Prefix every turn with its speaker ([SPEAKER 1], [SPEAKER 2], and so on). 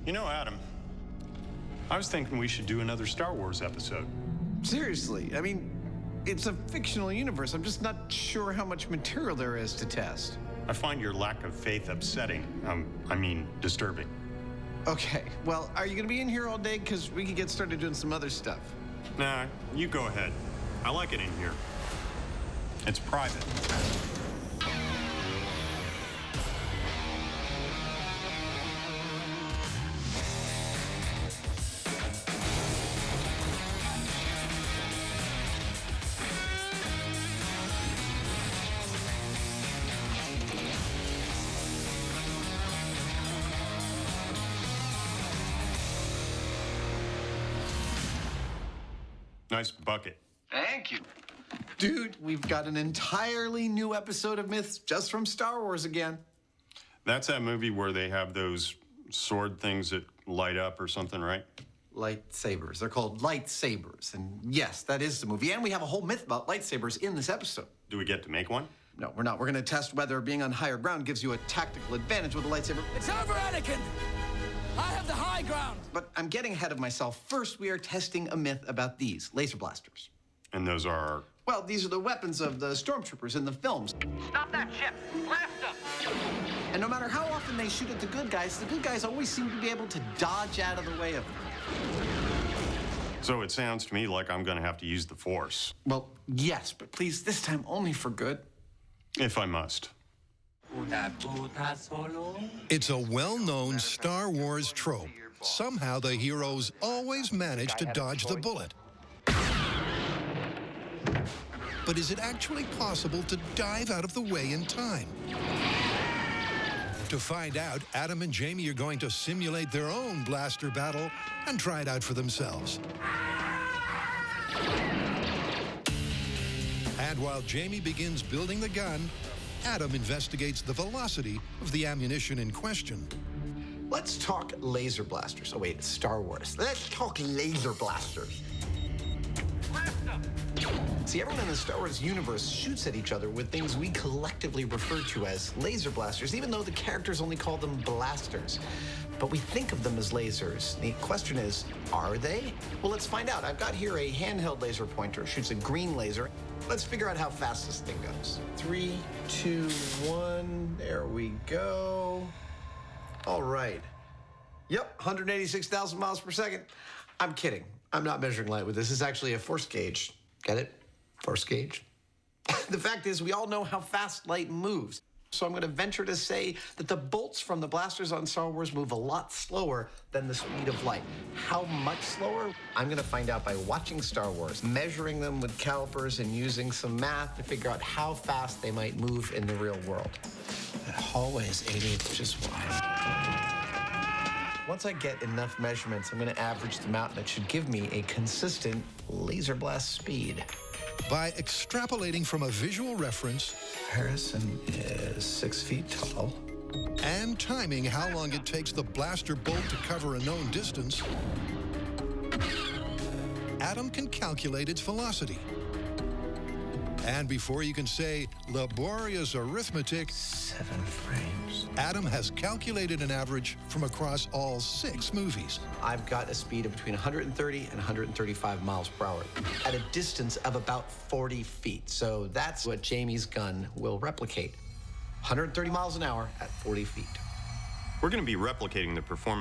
[SPEAKER 1] You know, Adam, I was thinking we should do another Star Wars episode.
[SPEAKER 2] Seriously, I mean, it's a fictional universe. I'm just not sure how much material there is to test.
[SPEAKER 1] I find your lack of faith upsetting. I mean, disturbing.
[SPEAKER 2] Okay, well, are you gonna be in here all day? Because we could get started doing some other stuff.
[SPEAKER 1] Nah, you go ahead. I like it in here. It's private. Nice bucket.
[SPEAKER 2] Thank you. Dude, we've got an entirely new episode of Myths just from Star Wars again.
[SPEAKER 1] That's that movie where they have those sword things that light up or something, right?
[SPEAKER 2] Lightsabers. They're called lightsabers. And yes, that is the movie. And we have a whole myth about lightsabers in this episode.
[SPEAKER 1] Do we get to make one?
[SPEAKER 2] No, we're not. We're going to test whether being on higher ground gives you a tactical advantage with a lightsaber.
[SPEAKER 3] It's over, Anakin! I have the high ground!
[SPEAKER 2] But I'm getting ahead of myself. First, we are testing a myth about these laser blasters.
[SPEAKER 1] And those are...
[SPEAKER 2] Well, these are the weapons of the stormtroopers in the films.
[SPEAKER 3] Stop that ship! Blast them!
[SPEAKER 2] And no matter how often they shoot at the good guys always seem to be able to dodge out of the way of them.
[SPEAKER 1] So it sounds to me like I'm going to have to use the Force.
[SPEAKER 2] Well, yes, but please, this time only for good.
[SPEAKER 1] If I must.
[SPEAKER 4] It's a well-known Star Wars trope. Somehow the heroes always manage to dodge the bullet. But is it actually possible to dive out of the way in time? To find out, Adam and Jamie are going to simulate their own blaster battle and try it out for themselves. And while Jamie begins building the gun, Adam investigates the velocity of the ammunition in question.
[SPEAKER 2] Let's talk laser blasters. Oh, wait, it's Star Wars. Let's talk laser blasters. See, everyone in the Star Wars universe shoots at each other with things we collectively refer to as laser blasters, even though the characters only call them blasters. But we think of them as lasers. The question is, are they? Well, let's find out. I've got here a handheld laser pointer. It shoots a green laser. Let's figure out how fast this thing goes. 3, 2, 1. There we go. All right. Yep, 186,000 miles per second. I'm kidding. I'm not measuring light with this. It's actually a force gauge. Get it? Force gauge. The fact is, we all know how fast light moves. So I'm going to venture to say that the bolts from the blasters on Star Wars move a lot slower than the speed of light. How much slower? I'm going to find out by watching Star Wars, measuring them with calipers, and using some math to figure out how fast they might move in the real world. That hallway is 88 inches wide. Once I get enough measurements, I'm going to average them out, and it should give me a consistent laser blast speed.
[SPEAKER 4] By extrapolating from a visual reference,
[SPEAKER 2] Harrison is 6 feet tall.
[SPEAKER 4] and timing how long it takes the blaster bolt to cover a known distance, Adam can calculate its velocity. And before you can say laborious arithmetic,
[SPEAKER 2] 7 frames.
[SPEAKER 4] Adam has calculated an average from across all 6 movies.
[SPEAKER 2] I've got a speed of between 130 and 135 miles per hour at a distance of about 40 feet. So that's what Jamie's gun will replicate. 130 miles an hour at 40 feet.
[SPEAKER 1] We're going to be replicating the performance